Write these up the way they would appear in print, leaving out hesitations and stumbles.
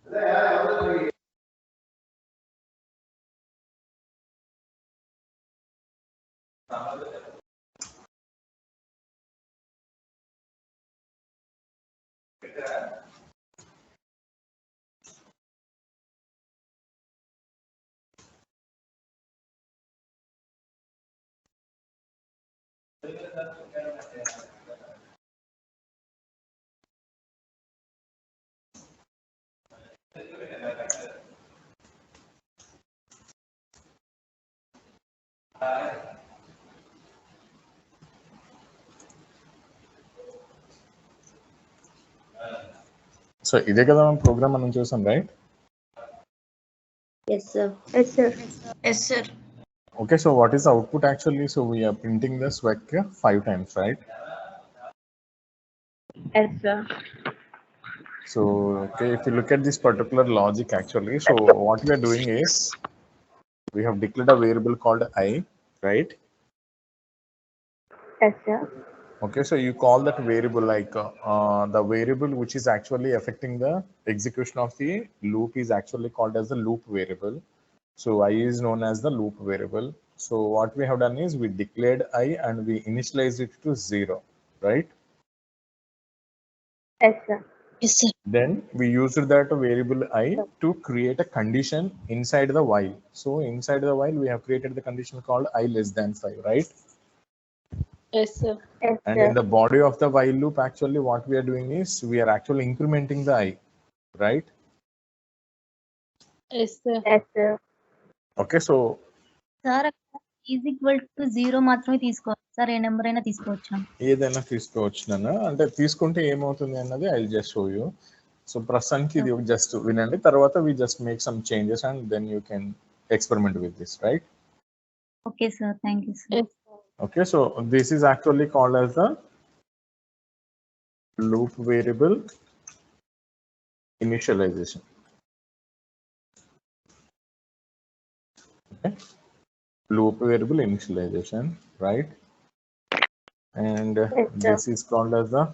So ఇదే కదా మనం ప్రోగ్రామ్ మనం చూసాం, right? Yes, sir. Yes, sir. Yes, sir. Okay, so what is the output actually? So we are printing the swag 5 times, right? Yes, sir. So okay, if you look at this particular logic actually, so what we are doing is we have declared a variable called I, right? Yes, sir. Okay, so you call that variable like the variable which is actually affecting the execution of the loop is actually called as the loop variable. So I is known as the loop variable. So what we have done is we declared I and we initialized it to 0, right? Yes, sir. Yes, sir. Then we used that variable I to create a condition inside the while. So inside the while we have created the condition called I less than 5, right? Yes, sir. Yes, And sir. in the body of the while loop, actually what we are doing is we are actually incrementing the I, right? Yes, sir. Yes, sir. Okay, so sir is equal to 0 మాత్రమే తీసుకోవచ్చు sir, ఏ number అయినా తీసుకోవచ్చా? ఏదైనా తీసుకోవచ్చు నాన్న, అంటే తీసుకుంటే ఏమవుతుంది అన్నది I just show you. So ప్రస్తుతానికి ఇది జస్ట్ వినండి, తర్వాత we just make some changes and then you can experiment with this, right? Okay sir, thank you sir. Yes. Okay, so this is actually called as the loop variable initialization. Okay, loop variable initialization, right? And Yes, sir. this is called as the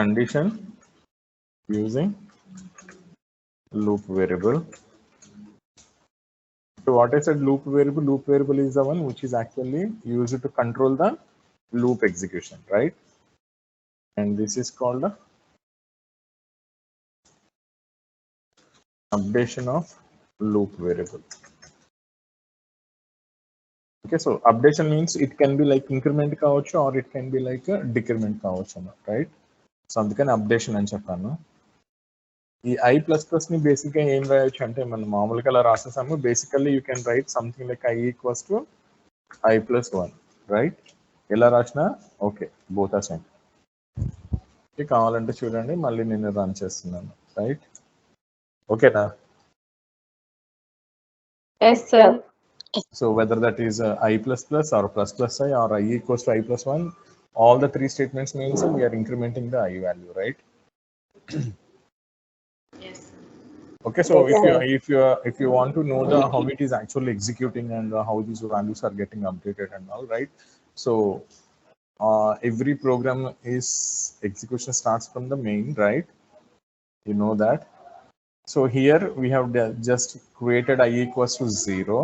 condition using loop variable. So what I said, loop variable is the one which is actually used to control the loop execution, right? And this is called the updation of loop variable. Okay, so updation means it can be like increment kaavachu or it can be like a decrement kaavachu, right? So అందుకని updation అని చెప్పాను. ఈ I plus plus ని basic గా ఏం రాయొచ్చు అంటే మనం మామూలుగా అలా రాసేసాము. Basically you can write something like I equals to I plus 1, right? ఎలా రాసినా ఓకే, బోత్ ఆర్ సేమ్. కావాలంటే చూడండి, మళ్ళీ నేను రన్ చేస్తున్నాను, రైట్? ఓకేనా? Yes, sir. So whether that is I plus plus or plus plus I or I equals to I plus 1, all the three statements means we are incrementing the I value, right? Yes. Okay, so if you want to know the how it is actually executing and how these values are getting updated and all, right? So every program is execution starts from the main, right? You know that. So here we have just created I equals to 0.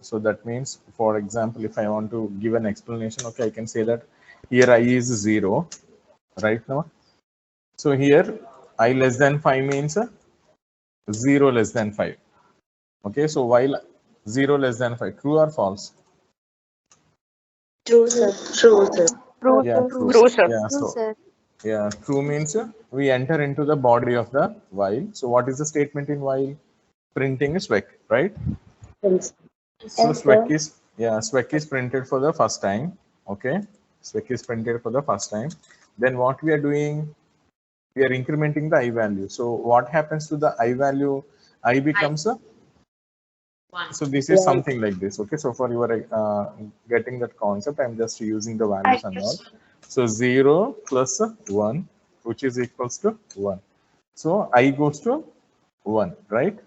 So that means, for example, if I want to give an explanation, okay, I can say that here I is 0, right now. So here I less than 5 means 0 less than 5. Okay, so while 0 less than 5, true or false? True, sir. True, sir. True, Yeah, sir. true. True, sir. Yeah, True, so sir. yeah, true means we enter into the body of the while. So what is the statement in while? Printing is swag, right? Yes. So Yes, swag sir. is, yeah, swag is printed for the first time. Okay, swag is printed for the first time. Then what we are doing, we are incrementing the I value. So what happens to the I value? I becomes a, so this is Yeah. something like this. Okay, so for your getting that concept, I'm just using the values and all. So 0 plus 1, which is equals to 1. So I goes to 1, right?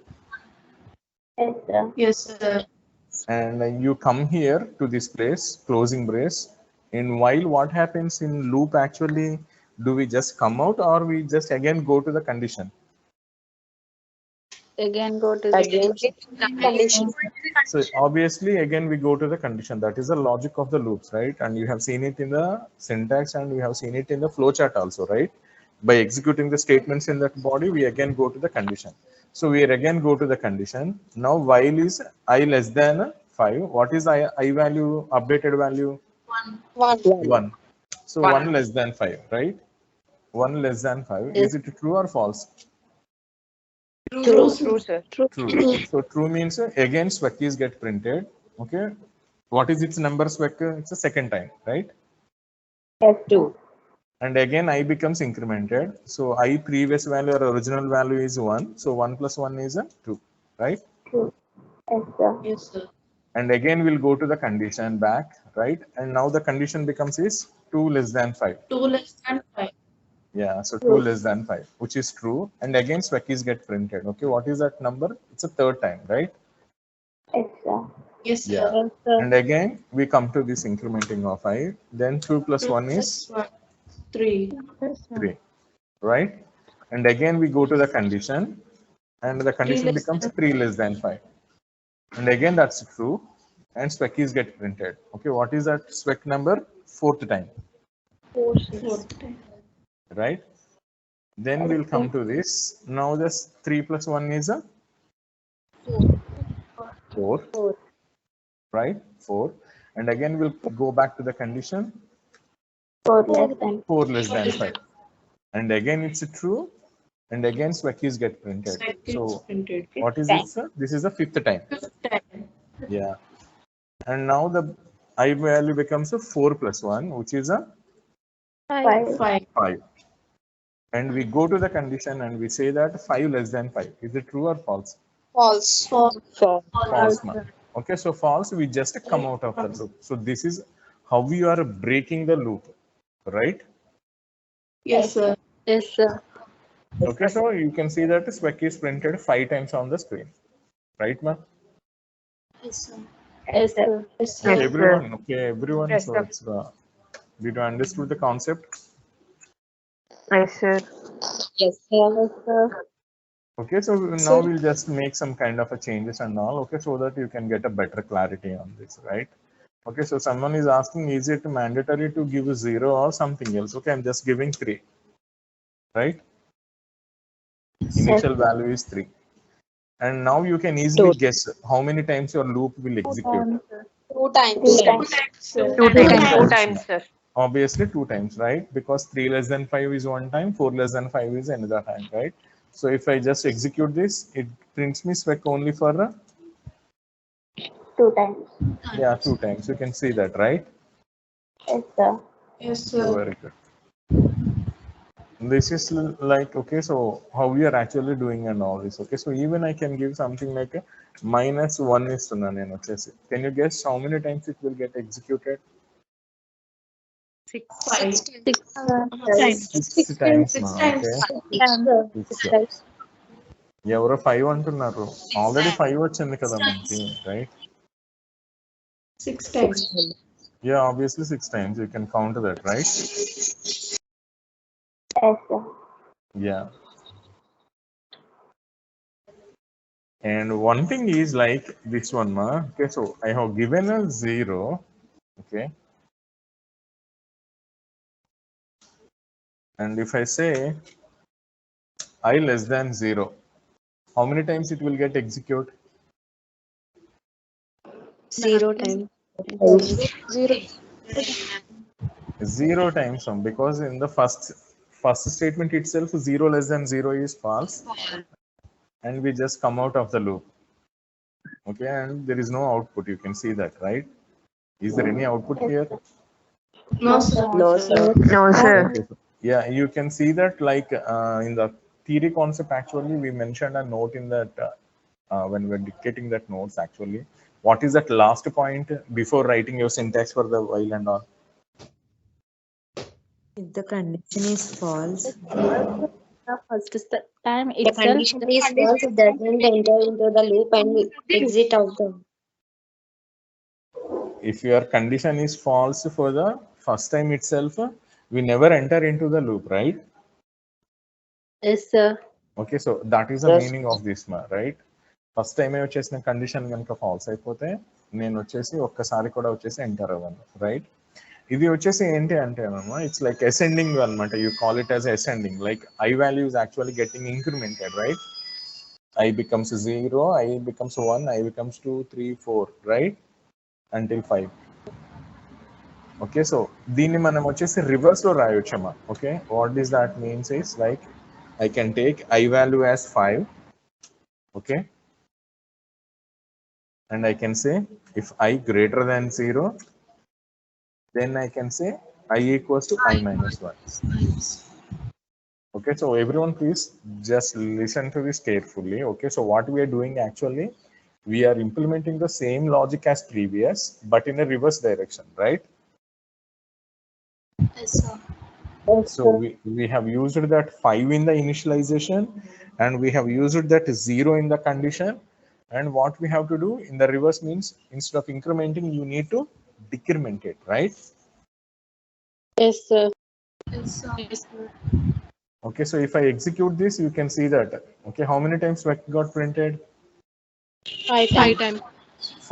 Yes, sir. Yes, sir. And you come here to this place, closing brace. In while, what happens in loop actually, Do we just come out or we just again go to the condition? Again go to the Again, condition. So obviously again we go to the condition. That is the logic of the loops, right? And you have seen it in the syntax and you have seen it in the flowchart also, right? By executing the statements in that body, we again go to the condition. So we again go to the condition. Now while is I less than 5, what is I value, updated value? 1. So 1 less than 5, right? 1 less than 5. Yes. Is it true or false? True. True, sir. True. So true means again spec keys get printed. Okay. What is its number spec? It's a second time, right? S2. And again I becomes incremented. So I previous value or original value is 1. So 1 plus 1 is a 2, right? True. Yes, sir. Yes, sir. And again we'll go to the condition back, right? And now the condition becomes is 2 less than 5. 2 less than 5. Yeah, so 2 True. less than 5, which is true. And again spec keys get printed. Okay, what is that number? It's a third time, right? Yes, sir. Yes, sir. Yeah. Yes, sir. And again we come to this incrementing of I. Then 2 plus 1 is 3. 3, right? And again we go to the condition and the condition less becomes than 3 less than 5. And again that's true and spec keys get printed. Okay, what is that spec number? Fourth time, 4th time. right? Then we'll come to this. Now this 3 plus 1 is a 4, right? 4. And again we'll go back to the condition 4 less than. 4 less than 5. And again it's true. And again spec keys get printed. So Printed. what is this? This is the fifth time. 5th time. Yeah. And now the I value becomes a 4 plus 1, which is a 5. 5. 5. And we go to the condition and we say that 5 less than 5. Is it true or false? False. False. Okay, so false, we just come out of the loop. So this is how we are breaking the loop, right? Yes, sir. Yes, sir. Okay, so you can see that spec is printed 5 times on the screen, right, ma? Yes, sir. Yes, sir. Yes, Okay, sir. everyone. Okay, everyone. Yes, So sir. it's did you understood the concept? Yes, sir. Yes, sir. Okay, so now we'll just make some kind of a changes and all. Okay, so that you can get a better clarity on this, right? Okay, so someone is asking, is it mandatory to give a 0 or something else? Okay, I'm just giving 3, right? Initial value is 3. And now you can easily guess how many times your loop will execute. 2 times. 2 times. Sir. 2 times. 2 times. times, sir. Obviously 2 times, right? Because 3 less than 5 is one time, 4 less than 5 is another time, right? So if I just execute this, it prints me spec only for 2 times. 2 times. You can see that, right? Yes, sir. Yes, So sir. very good. This is like, okay, so how we are actually doing and all this. Okay, so even I can give something like a -1 is to none. Can you guess how many times it will get executed? 6. 5. 6 times. 6 times. 6 now, times. okay? 6 Six. times. ఎవరో 5 అంటున్నారు already 5 వచ్చింది కదా మనకి right 6 times. yeah obviously 6 times you can count that right Yes, sir. yeah and one thing is like this one ma okay so I have given a 0 okay and if I say I less than 0 how many times it will get execute 0 times. 0 times because in the first statement itself 0 less than 0 is false and we just come out of the loop okay and there is no output you can see that right is there any output here No, sir. No, sir. No, sir. okay. Yeah you can see that like in the theory concept actually we mentioned a note in that when we're dictating that notes actually what is that last point before writing your syntax for the while and all If the condition is false, The first time The itself. condition is false, it doesn't enter into the loop and exit out the. if your condition is false for the first time itself we never enter into the loop, right? Yes, sir. Okay, so that is the meaning of this, right? First time వచ్చేసిన condition కనుక falls అయిపోతే నేను వచ్చేసి ఒక్కసారి కూడా వచ్చేసి enter అవ్వను, right? ఇది వచ్చేసి ఏంటి అంటే ఇట్స్ లైక్ అసెండింగ్ అనమాట. You call it as ascending, like I value is actually getting incremented, right? I becomes 0, I becomes 1, I becomes 2, 3, 4, right? Until 5. Okay, so దీన్ని మనం వచ్చేసి రివర్స్ లో రాయొచ్చమ్మా. Okay, what this that means is like I can take I value as 5, okay, and I can say if I greater than 0, then I can say I equals to I minus 1. Okay, so everyone please just listen to this carefully. Okay, so what we are doing actually, we are implementing the same logic as previous but in a reverse direction, right? Yes, sir. So we have used that 5 in the initialization and we have used that 0 in the condition, and what we have to do in the reverse means instead of incrementing you need to decrement it, right? Yes, sir. Yes, sir. Yes, sir. Okay, so if I execute this you can see that, okay, how many times vec got printed? 5 5 times. times.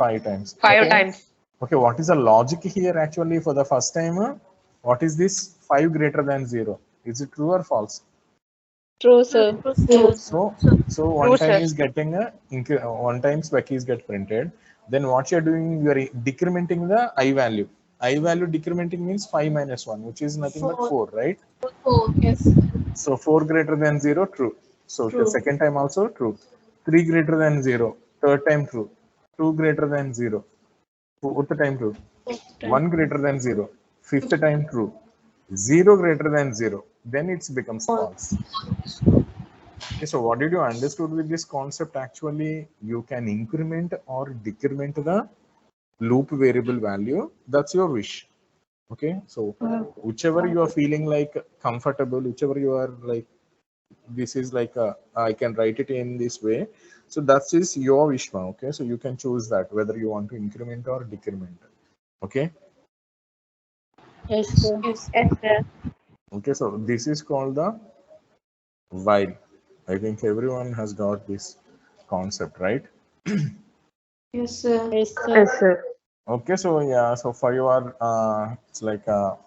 5 times. 5 Okay. times. Okay, what is the logic here actually for the first timer? What is this 5 greater than 0? Is it true or false? True, sir. So one True, time sir. is getting a one time spec is get printed. Then what you're doing, you are decrementing the I value. I value decrementing means 5 minus 1, which is nothing but 4, right? Oh, yes. So 4 greater than 0, true. So the second time also true. 3 greater than 0, third time true. 2 greater than 0, fourth time true. 1 greater than 0, fifth time true. 0 greater than 0, then it becomes false. Okay, so what did you understood with this concept? Actually, you can increment or decrement the loop variable value. That's your wish. Okay, so whichever you are feeling like comfortable, whichever you are like, this is like I can write it in this way. So that is your wish. Okay, so you can choose that whether you want to increment or decrement. Okay. Yes, sir. Yes. Yes, sir. Okay, so this is called the while. I think everyone has got this concept, right? Yes, sir. Yes, sir. Yes, sir. Okay, so yeah, so for your it's like a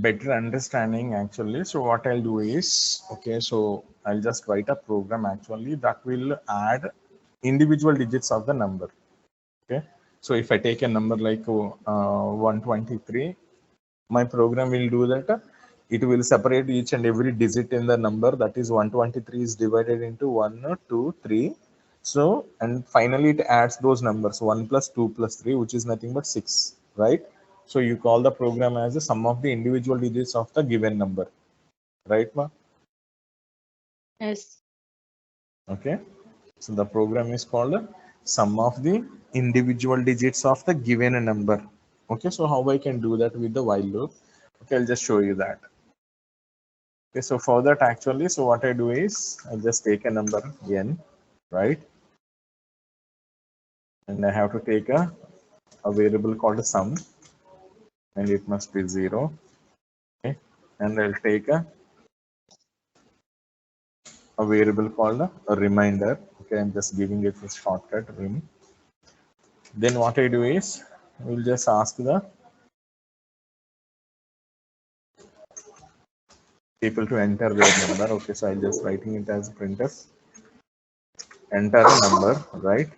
better understanding actually. So what I'll do is, okay, so I'll just write a program actually that will add individual digits of the number. Okay, so if I take a number like 123, my program will do that. It will separate each and every digit in the number, that is 123 is divided into 1, 2, 3. So, and finally it adds those numbers 1 plus 2 plus 3, which is nothing but 6, right? So you call the program as the sum of the individual digits of the given number, right, ma? Yes. Okay, so the program is called sum of the individual digits of the given number. Okay, so how I can do that with the while loop? Okay, I'll just show you that. Okay, so for that actually, so what I do is I just take a number n, right? And I have to take a variable called sum, and it must be 0. Okay, and I'll take a variable called a reminder. Okay, I'm just giving it a shortcut rem. Then what I do is we'll just ask the people to enter their number. Okay, so I'm just writing it as printf enter a number, right?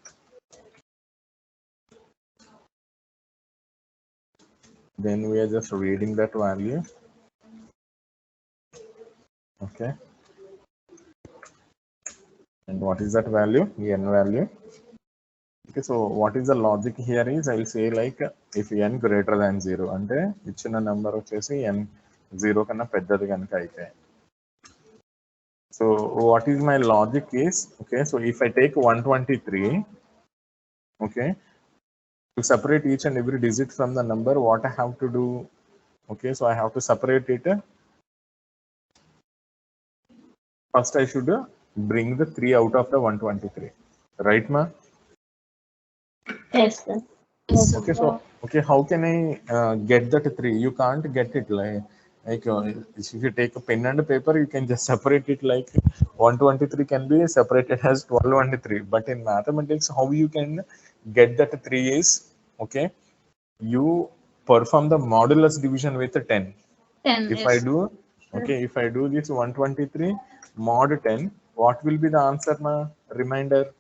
Then we are just reading that value. Okay, and what is that value? N value. Okay, so what is the logic here is I'll say like if n greater than 0 అంటే ఇచ్చిన number వచ్చేసి n 0 కన్నా పెద్దది కనుక అయితే, so what is my logic is, okay, so if I take 123, okay, to separate each and every digit from the number, what I have to do? Okay, so I have to separate it. First I should bring the 3 out of the 123, right, ma? Yes, sir. Okay, so how can I get that 3? You can't get it like if you take a pen and a paper, you can just separate it like 123 can be separated as 1223. But in mathematics, how you can get that 3 is okay. You perform the modulus division with a 10. 10. If I do if I do this 123 mod 10, what will be the answer? Reminder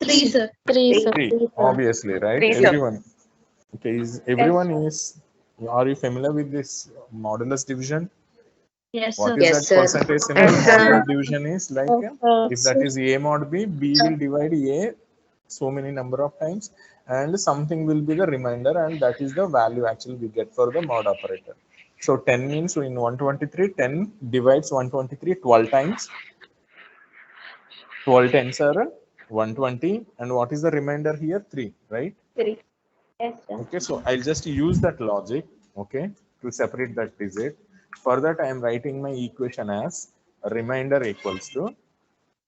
3, sir. 3, sir. 3. Obviously, right? Everyone. Okay, are you familiar with this modulus division? Yes, What sir. is Yes, that sir. percentage symbol? Modulus division is like if that Sir. is A mod B, B will divide A so many number of times, and something will be the remainder, and that is the value actually we get for the mod operator. So 10 means in 123, 10 divides 123 12 times. 12 tens are 120, and what is the remainder here? 3, right? 3. Yes, sir. Okay, so I'll just use that logic, okay, to separate that digit. For that, I am writing my equation as remainder equals to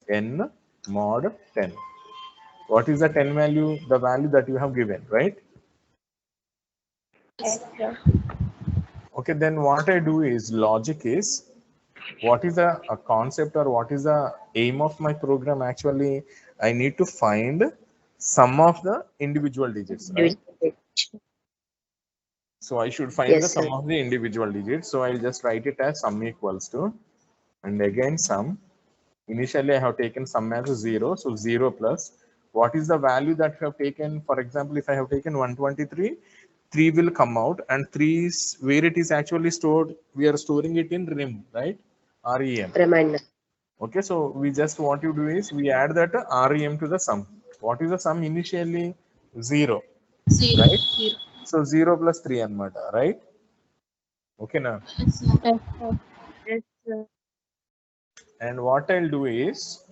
n mod 10. What is the 10 value? The value that you have given, right? Yes, sir. Okay, then what I do is logic is what is a concept or what is the aim of my program? Actually, I need to find sum of the individual digits, right? So I should find the Yes, sum sir. of the individual digits. So I'll just write it as sum equals to, and again sum. Initially I have taken sum as 0. So 0 plus, what is the value that you have taken? For example, if I have taken 123, 3 will come out, and 3 is where it is actually stored. We are storing it in REM, right? REM. Reminder. Okay, so we just what you do is we add that REM to the sum. What is the sum initially? 0, 0. right? 0. So 0 plus 3 anamata, right? Okay, now. Yes, sir. Yes, sir. And what I'll do is,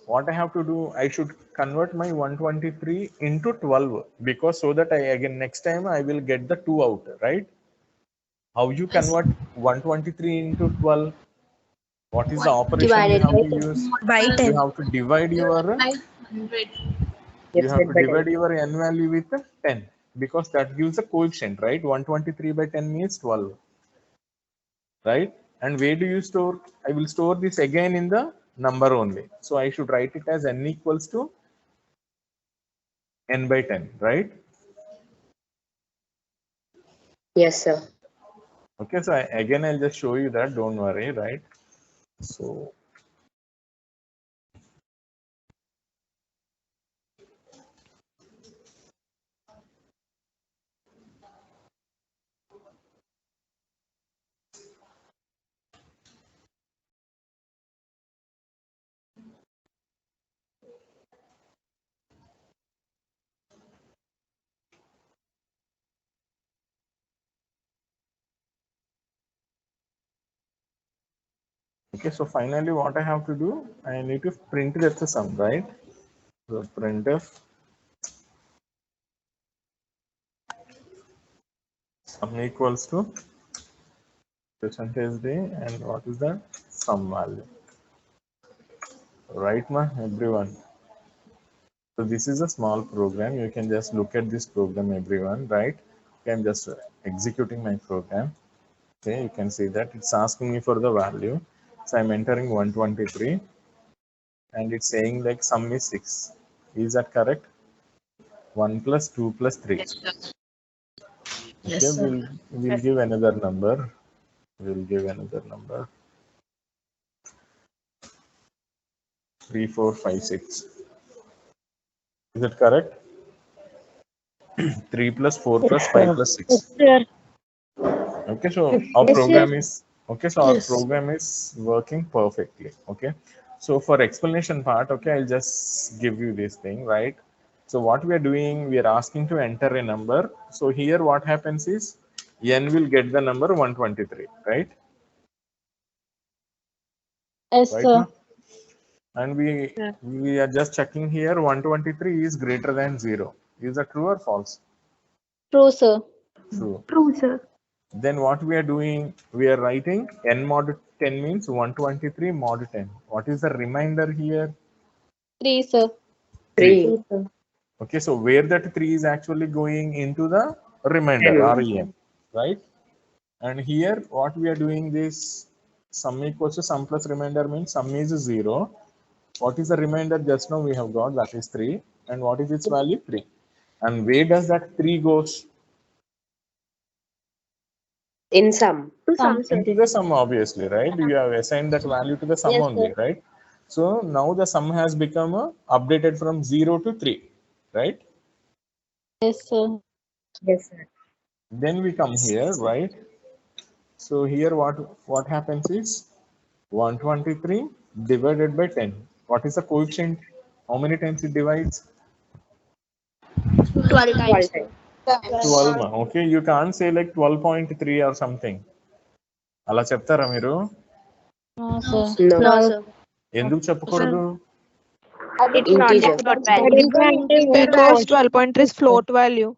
what I have to do, I should convert my 123 into 12, because so that I again next time I will get the 2 out, right? How you convert 123 into 12? What is the operation you Divided have by to 10. use? By You 10. have to divide your By 100. you have Divided to by divide 10. your n value with 10, because that gives a coefficient, right? 123 by 10 means 12, right? And where do you store? I will store this again in the number only. So I should write it as n equals to n by 10, right? Yes, sir. Okay, so again, I'll just show you that, don't worry, right? So, okay, so finally what I have to do, I need to print that the sum, right? So printf sum equals to percentage d, and what is that? Sum value. Right, everyone? So this is a small program. You can just look at this program, everyone, right? Okay, I'm just executing my program. Okay, you can see that it's asking me for the value. So I'm entering 123, and it's saying like sum is 6. Is that correct? 1 plus 2 plus 3. Okay, Yes, sir. we'll give another number. We'll give another number. 3, 4, 5, 6. Is it correct? 3 plus 4 plus 5 plus 6. Sir. Okay, so our Yes, sir. program is okay. So our program is working perfectly. Okay, so for explanation part, okay, I'll just give you this thing, right? So what we are doing, we are asking to enter a number. So here, what happens is, n will get the number 123, right? Yes, Right sir. now, and we are just checking here. 123 is greater than 0. Is that true or false? True, sir. True. True, sir. Then what we are doing, we are writing n mod 10 means 123 mod 10. What is the remainder here? 3, sir. 3, sir. Okay, so where that 3 is actually going into the remainder, REM, right? And here what we are doing this sum equals to sum plus remainder means sum is 0. What is the remainder? Just now we have got, that is 3. And what is its value? 3. And where does that 3 goes? In sum. To sum, sir. Into the sum, obviously, right? You have assigned that value to the sum Yes, only, sir. right? So now the sum has become updated from 0 to 3, right? Yes, sir. Yes, sir. Then we come here, right? So here what happens is 123 divided by 10. What is the coefficient? How many times it divides? 12 12 times. times. 12. Okay, you can't say like 12.3 or something. అలా చెప్తారా మీరు? No, sir. No. No, sir. ఎందుకు చెప్పకూడదు? It's not Integer. the float value. Because 12.3 is float value.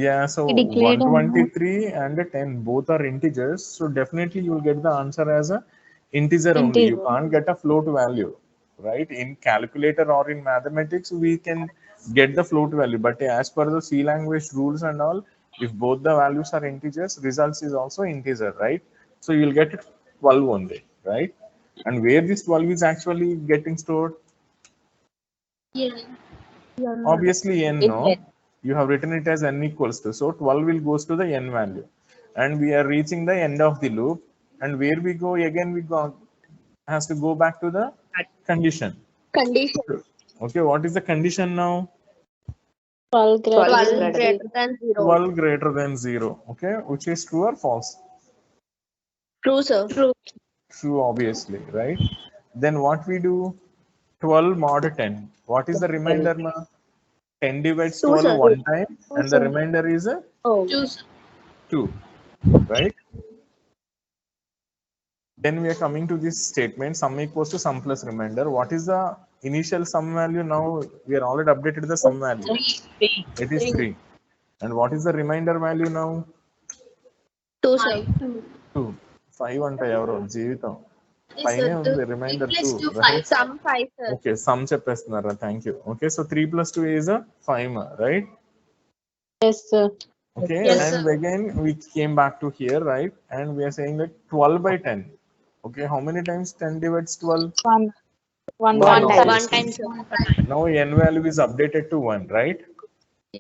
Yeah, so He declared 123 and 10 both are integers, so definitely you will get the answer as a integer only. You can't get a float value, right? In calculator or in mathematics we can get the float value, but as per the C language rules and all, if both the values are integers, results is also integer, right? So you'll get it 12 only, right? And where this 12 is actually getting stored? Yeah. Obviously n, In no? n. You have written it as n equals to, so 12 will goes to the n value, and we are reaching the end of the loop, and where we go again, we go has to go back to the condition. Condition. Okay, what is the condition now? 12 12 is 12 greater. greater than 0. 12 greater than 0. Okay, which is true or false? True, sir. True. True, obviously, right? Then what we do? 12 mod 10. What is the remainder, ma? 10 divides 2, 12 sir. one time, and the remainder is a Oh. 2, sir. 2, right? Then we are coming to this statement, sum equals to sum plus remainder. What is the initial sum value? Now we are already updated the sum value. It is 3. And what is the remainder value now? 2, sir. 2. 5 anta evaro jeevitam. Yes, Fine sir. ఉంది, 3 remainder plus 2, 2, right? 5. Sum 5, sir. Okay, sum చెప్పేస్తున్నారా? Thank you. Okay, so 3 plus 2 is a 5, right? Yes, sir. Okay, Yes, and sir. again we came back to here, right? And we are saying like 12 by 10. Okay, how many times 10 divides 12? 1. 1 One time. obviously. 1 time, sir. Now n value is updated to 1, right?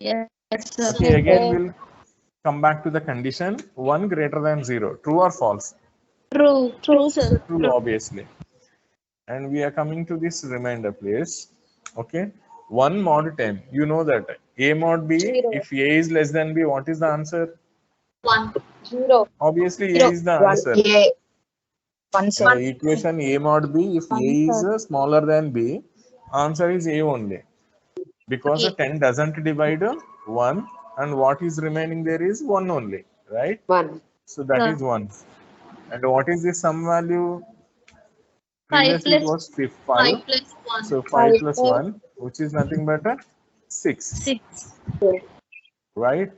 Yes, sir. Okay, again we'll come back to the condition 1 greater than 0. True or false? True. True, sir. True, obviously. And we are coming to this remainder place. Okay, 1 mod 10. You know that a mod b, if a is less than b, what is the answer? 1. 0. Obviously a is the answer. In the equation a mod b, if a is smaller than b, answer is a only, because the 10 doesn't divide 1, and what is remaining there is 1 only, right? 1. So that is 1. And what is the sum value? 5 Previously it plus was 5. 5 plus 1. So 5 plus 1, which is nothing but a 6, 6. right?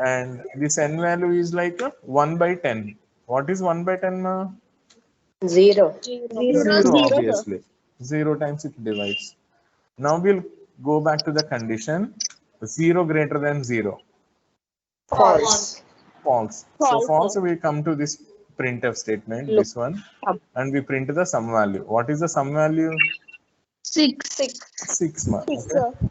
And this n value is like a 1 by 10. What is 1 by 10 now? 0. 0, obviously. 0 times it divides. Now we'll go back to the condition 0 greater than 0. False. False. So false, we come to this printf statement, this one, and we print the sum value. What is the sum value? 6. 6 mark. Okay?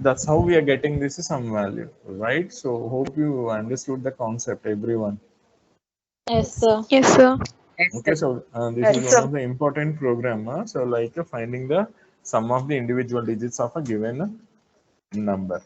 That's how we are getting this sum value, right? So hope you understood the concept, everyone. Yes, sir. Yes, sir. Okay, so this is one of the important program. So like finding the sum of the individual digits of a given number.